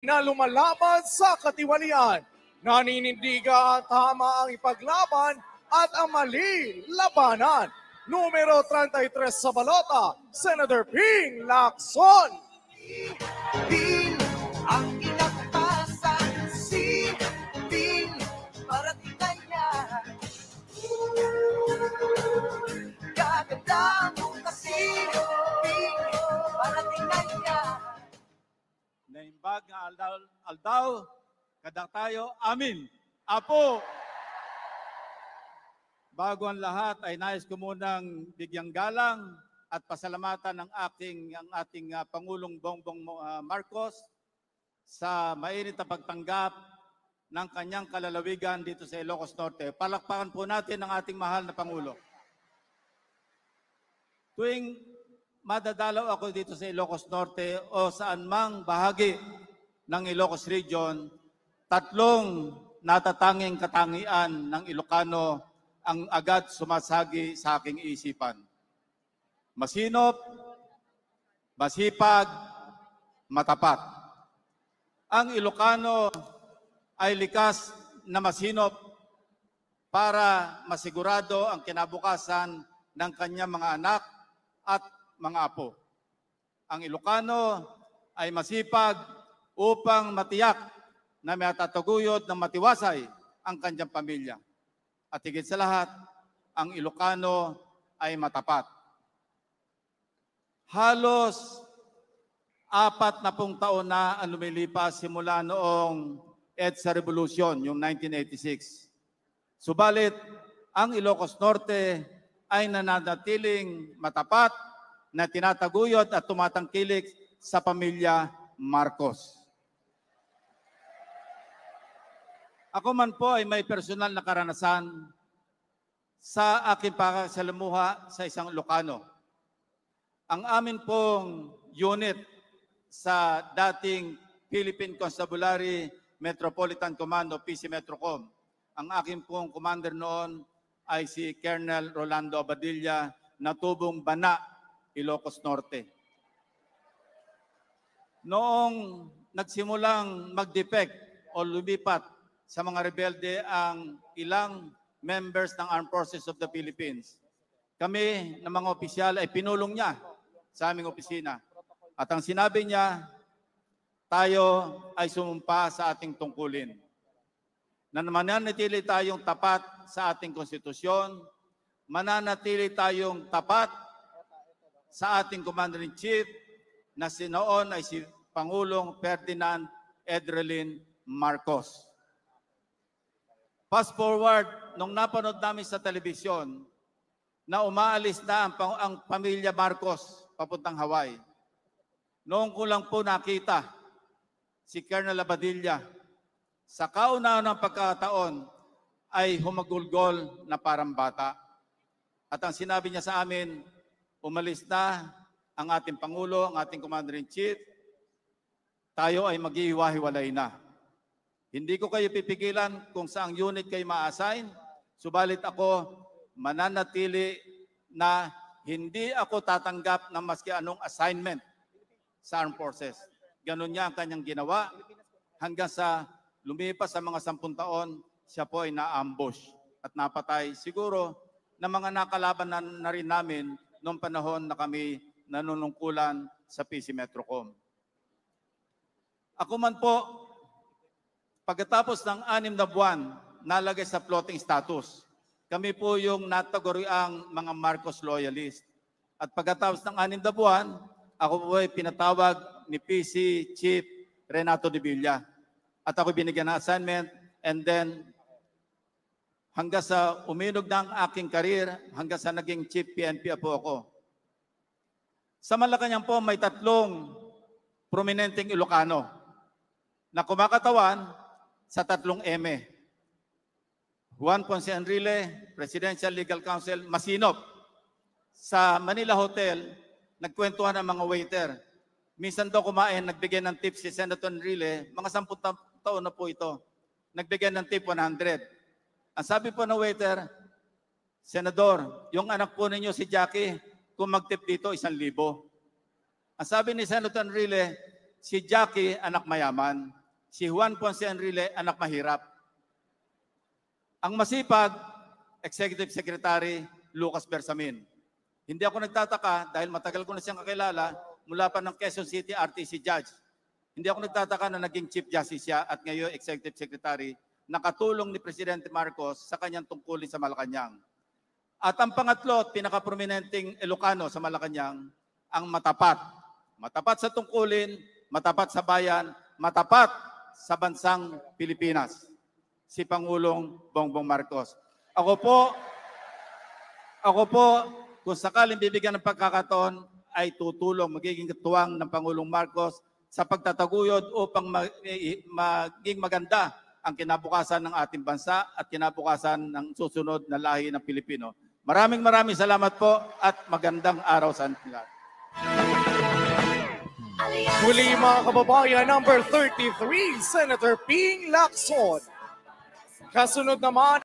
na lumalaban sa katiwalian. Naninindiga tama ang ipaglaban at ang mali labanan. Numero 33 sa balota, Senator Ping Lacson. Ping ang inaktasan, si Ping parating na yan. Gaganda mo kasi, Ping parating na yan. Naimbag nga aldaw, kadang tayo, amin. Apo! Bago ang lahat ay nais ko munang bigyang galang at pasalamatan ng ating Pangulong Bongbong Marcos sa mainit na pagtanggap ng kanyang kalalawigan dito sa Ilocos Norte. Palakpakan po natin ang ating mahal na Pangulo. Tuwing madadalaw ako dito sa Ilocos Norte o saan mang bahagi ng Ilocos Region, tatlong natatanging katangian ng Ilocano ang agad sumasagi sa aking isipan. Masinop, masipag, matapat. Ang Ilocano ay likas na masinop para masigurado ang kinabukasan ng kanyang mga anak at mga apo. Ang Ilocano ay masipag upang matiyak na may tataguyod ng matiwasay ang kanyang pamilya. At higit sa lahat, ang Ilocano ay matapat. Halos 40 taon na ang lumilipas simula noong EDSA Revolution, yung 1986. Subalit, ang Ilocos Norte ay nananatiling matapat na tinataguyod at tumatangkilik sa pamilya Marcos. Ako man po ay may personal na karanasan sa aking pakasalamuha sa isang Ilocano. Ang amin pong unit sa dating Philippine Constabulary Metropolitan Commando, PC Metrocom, ang aking pong commander noon ay si Colonel Rolando Abadilla na tubong Bana, Ilocos Norte. Noong nagsimulang mag-defect o lumipat sa mga rebelde ang ilang members ng Armed Forces of the Philippines, kami ng mga opisyal ay pinulong niya sa aming opisina. At ang sinabi niya, tayo ay sumumpa sa ating tungkulin. Na mananatili tayong tapat sa ating konstitusyon, mananatili tayong tapat sa ating Commander-in-Chief na sinoon ay si Pangulong Ferdinand Edrelin Marcos. Fast forward, nung napanood namin sa telebisyon na umaalis na ang pamilya Marcos papuntang Hawaii. Noong ko lang po nakita si Colonel Abadilla, sa kauna ng pagkataon ay humagulgol na parang bata. At ang sinabi niya sa amin, umalis na ang ating Pangulo, ang ating Commander-in-Chief, tayo ay maghihiwa-hiwalay na. Hindi ko kayo pipigilan kung saang unit kayo ma-assign, subalit ako mananatili na hindi ako tatanggap ng maski anong assignment sa Armed Forces. Ganon niya ang kanyang ginawa hanggang sa lumipas sa mga 10 taon, siya po ay na-ambush at napatay. Siguro na mga nakalaban na rin namin noong panahon na kami nanunungkulan sa PC Metrocom. Ako man po, pagkatapos ng 6 na buwan, nalagay sa floating status. Kami po yung nataguriang mga Marcos loyalist. At pagkatapos ng 6 na buwan, ako po ay pinatawag ni PC Chief Renato de Villa. At ako binigyan ng assignment and then hanggang sa uminog ng aking karir, hanggang sa naging Chief PNP po ako. Sa Malacanang po may 3 prominenteng Ilocano na kumakatawan sa 3 eme. Juan Ponce Enrile, Presidential Legal Counsel, masinop. Sa Manila Hotel, nagkwentuhan ng mga waiter. Minsan daw kumain, nagbigay ng tip si Senator Enrile, mga 10 taon na po ito. Nagbigay ng tip 100. Ang sabi po ng waiter, Senador, yung anak po ninyo si Jackie, kung mag-tip dito, 1,000. Ang sabi ni Senator Enrile, si Jackie, anak mayaman. Si Juan Ponce Enrile, anak mahirap. Ang masipag, Executive Secretary Lucas Bersamin. Hindi ako nagtataka dahil matagal ko na siyang kakilala mula pa ng Quezon City RTC Judge. Hindi ako nagtataka na naging Chief Justice siya at ngayon Executive Secretary, nakatulong ni Presidente Marcos sa kanyang tungkulin sa Malacanang. At ang pangatlo at pinaka-prominenteng Ilocano sa Malacanang, ang matapat. Matapat sa tungkulin, matapat sa bayan, matapat sa bansang Pilipinas. Si Pangulong Bongbong Marcos. Ako po, kung sakaling bibigyan ng pagkakataon, ay tutulong, magiging tuwang ng Pangulong Marcos sa pagtataguyod upang maging maganda ang kinabukasan ng ating bansa at kinabukasan ng susunod na lahi ng Pilipino. Maraming salamat po at magandang araw sa ating lahat. Muli mga kababayan, number 33, Senator Ping Lacson. Kasunod naman